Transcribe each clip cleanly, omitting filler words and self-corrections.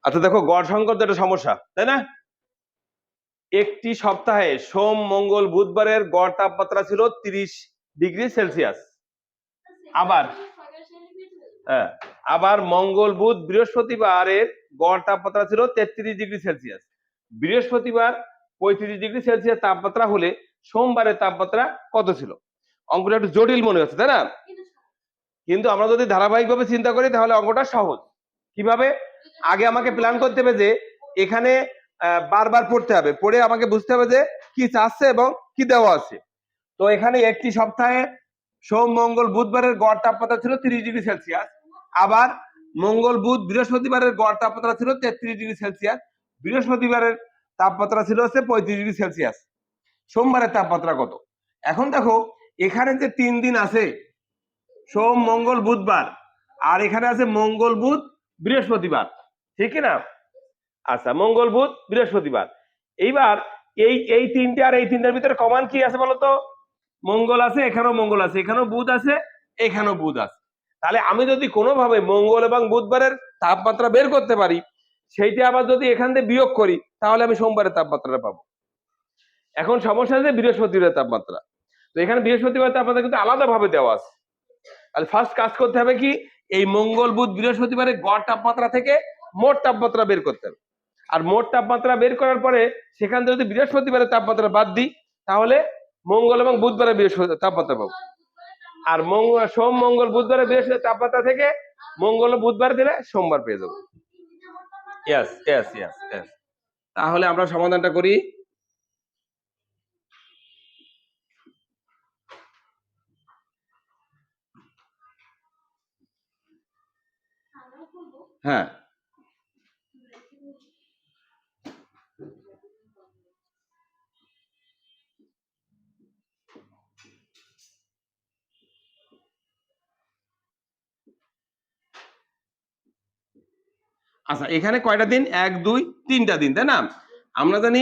আচ্ছা দেখো, গড় সংখ্যার তো একটা সমস্যা, তাই না? একটি সপ্তাহে সোম মঙ্গল বুধবারের গড় তাপমাত্রা ছিল 30°C। আবার আবার মঙ্গল বুধ বৃহস্পতিবারের গড় তাপমাত্রা ছিল 33°C। বৃহস্পতিবার 35°C তাপমাত্রা হলে সোমবারের তাপমাত্রা কত ছিল? অঙ্কটা একটু জটিল মনে হচ্ছে, তাই না? কিন্তু আমরা যদি ধারাবাহিকভাবে চিন্তা করি তাহলে অঙ্কটা সহজ। কিভাবে? আগে আমাকে প্ল্যান করতে হবে যে এখানে বারবার পড়তে হবে, পড়ে আমাকে বুঝতে হবে যে কি চাচ্ছে এবং কি দেওয়া আছে। তো এখানে একটি সপ্তাহে সোম মঙ্গল বুধবারের গড় তাপমাত্রা ছিল 30°C। আবার মঙ্গল বুধ বৃহস্পতিবারের গড় তাপমাত্রা ছিল 33°C। বৃহস্পতিবারের তাপমাত্রা ছিল হচ্ছে 35°C। সোমবারের তাপমাত্রা কত? এখন দেখো, এখানে যে 3 দিন আছে, সোম মঙ্গল বুধবার, আর এখানে আছে মঙ্গল বুধ বৃহস্পতিবার, ঠিক না? আচ্ছা, মঙ্গল বুধ বৃহস্পতিবার। এইবার এই এই তিনটে আর এই তিনটার ভিতরে কমন কি আছে বলতো? মঙ্গল আছে, এখানেও মঙ্গল আছে, এখানেও বুধ আছে, এখানেও বুধ আছে। তাহলে আমি যদি কোনোভাবে মঙ্গল এবং বুধবারের তাপমাত্রা বের করতে পারি, সেইটা আবার যদি এখান থেকে বিয়োগ করি তাহলে আমি সোমবারের তাপমাত্রাটা পাবো। এখন সমস্যা আছে বৃহস্পতিবারের তাপমাত্রা। তো এখানে বৃহস্পতিবারের তাপমাত্রা কিন্তু আলাদাভাবে দেওয়া আছে। তাহলে ফার্স্ট কাজ করতে হবে কি, এই মঙ্গল বুধ বৃহস্পতিবারের গড় তাপমাত্রা থেকে মোট তাপমাত্রা বের করতে হবে। আর মোট তাপমাত্রা বের করার পরে সেখান থেকে যদি বৃহস্পতিবারের তাপমাত্রা বাদ দিই তাহলে মঙ্গল এবং বুধবারের বৃহস্পতি তাপমাত্রা পাবো। আর সোম মঙ্গল বুধবারের বৃহস্পতি তাপমাত্রা থেকে মঙ্গল ও বুধবার দিলে সোমবার পেয়ে যাবো। Yes yes yes yes. তাহলে আমরা সমাধানটা করি। হ্যাঁ, আচ্ছা এখানে কয়টা দিন? 1 2 3টা দিন, তাই না? আমরা জানি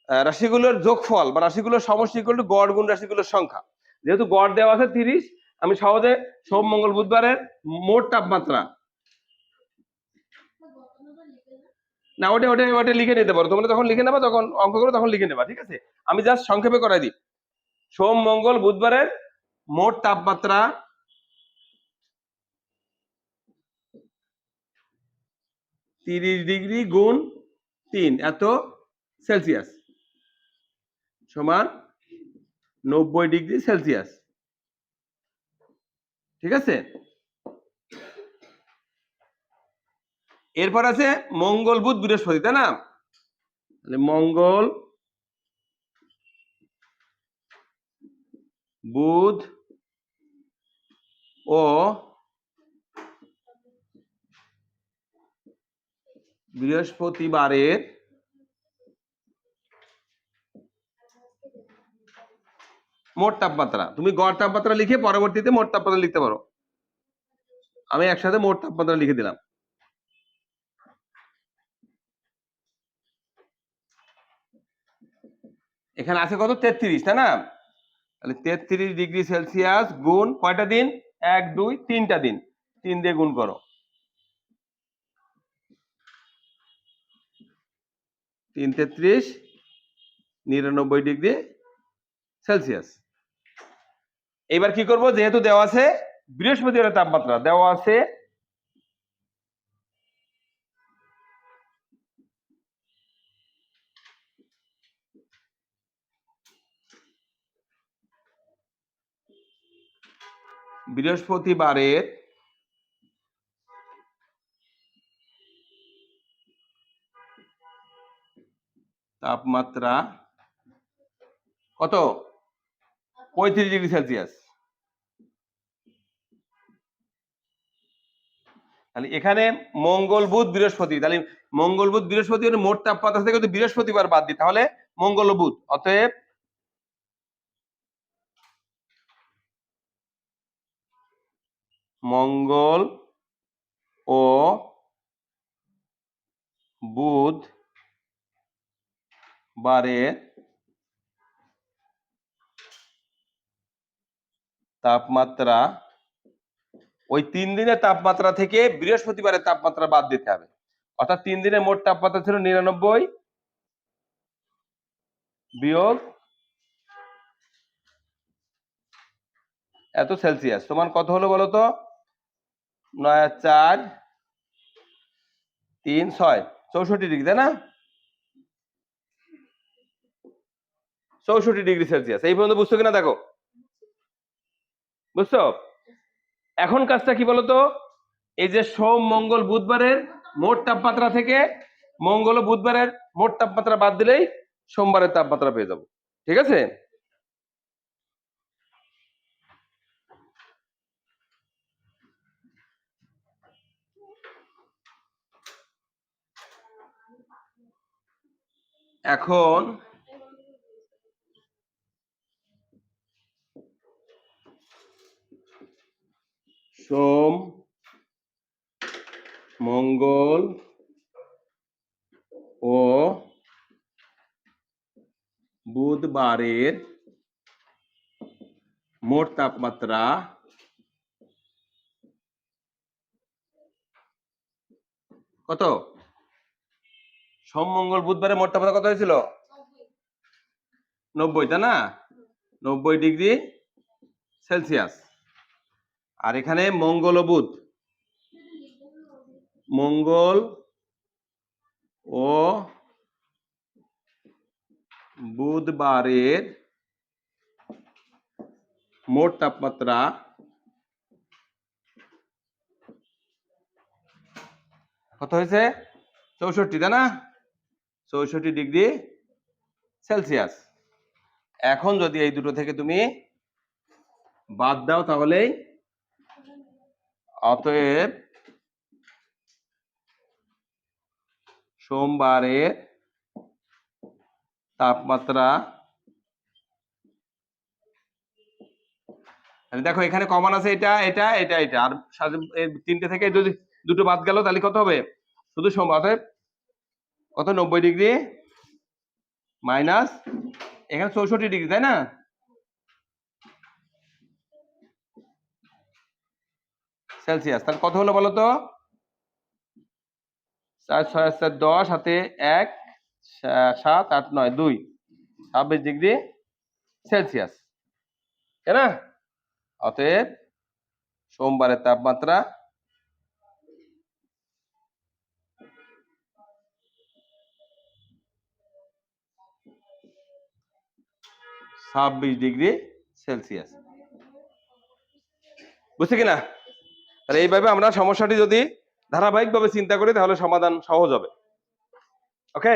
রাশিগুলোর যোগফল বা রাশিগুলোর সমষ্টি ইকুয়াল টু গড় গুণ রাশিগুলোর সংখ্যা। যেহেতু গড় দেওয়া আছে 30, আমি সহজে সোম মঙ্গল বুধবারের মোট তাপমাত্রা, না ওটা ওটা ওটা লিখে নিতে পারো তোমরা, তখন লিখে নেবা, তখন অঙ্ক করো তখন লিখে নেবা, ঠিক আছে? আমি জাস্ট সংক্ষেপে করাই দিই। সোম মঙ্গল বুধবারের মোট তাপমাত্রা 30° গুণ 3 এত সেলসিয়াস সমান 90°C। ঠিক আছে? এরপর আছে মঙ্গল বুধ বৃহস্পতি, তাই না? তাহলে মঙ্গল বুধ ও বৃহস্পতিবারের মোট তাপমাত্রা। তুমি গড় তাপমাত্রা লিখে পরবর্তীতে মোট তাপমাত্রা লিখতে পারো। আমি একসাথে মোট তাপমাত্রা লিখে দিলাম। এখানে আছে কত? 33, তাই না? তাহলে 33°C গুণ কয়টা দিন? 1 2 3টা দিন, 3 দিয়ে গুণ করো, 3 33 99°C। এবার কি করব? যেহেতু দেওয়া আছে বৃহস্পতিবারের তাপমাত্রা, দেওয়া আছে বৃহস্পতিবারের তাপমাত্রা কত? 35°C। তাহলে এখানে মঙ্গল বুধ বৃহস্পতি, তাহলে মঙ্গল বুধ বৃহস্পতি মোট তাপমাত্রা থেকে যদি বৃহস্পতিবার বাদ দিই তাহলে মঙ্গল ও বুধ, অতএব মঙ্গল ও বুধ বারের তাপমাত্রা, ওই 3 দিনের তাপমাত্রা থেকে বৃহস্পতিবারের তাপমাত্রা বাদ দিতে হবে। অর্থাৎ 3 দিনের মোট তাপমাত্রা ছিল 99 বিয়োগ এত সেলসিয়াস সমান কত হলো বলো তো? 9 আর 4 3 6 64 ডিগ্রি, তাই না? 64 ডিগ্রি সেলসিয়াস। এই পর্যন্ত বুঝছো কিনা দেখো, বুঝছো? এখন কাজটা কি বলতো, এই যে সোম মঙ্গল বুধবারের মোট তাপমাত্রা থেকে মঙ্গল ও বুধবারের মোট তাপমাত্রা বাদ দিলেই সোমবারের তাপমাত্রা পেয়ে যাবো। ঠিক আছে? এখন সোম মঙ্গল ও বুধবারের মোট তাপমাত্রা কত? সোম মঙ্গল বুধবারের মোট তাপমাত্রা কত হয়েছিল? 90, তাই না? 90 ডিগ্রি সেলসিয়াস। আর এখানে মঙ্গল ও বুধ, মঙ্গল ও বুধবারের মোট তাপমাত্রা কত হয়েছে? 64, তাই না? 64 ডিগ্রি সেলসিয়াস। এখন যদি এই দুটো থেকে তুমি বাদ দাও তাহলেই অতএব সোমবারের তাপমাত্রা, দেখো এখানে কমন আছে এটা এটা এটা এটা, আর তিনটে থেকে যদি দুটো বাদ গেল তাহলে কত হবে? শুধু সোমবার। অতএব কত? 90 ডিগ্রি মাইনাস এখানে 64 ডিগ্রি, তাই না? সেলসিয়াস। তাহলে কত হলো বলো তো? 4 6 4 10 হাতে 1 7 8 9 2 26 ডিগ্রি সেলসিয়াস, তাই না? অতএব সোমবারের তাপমাত্রা 26 ডিগ্রি সেলসিয়াস। বুঝছে কিনা? তাহলে এইভাবে আমরা সমস্যাটি যদি ধারাবাহিকভাবে চিন্তা করি তাহলে সমাধান সহজ হবে। ওকে।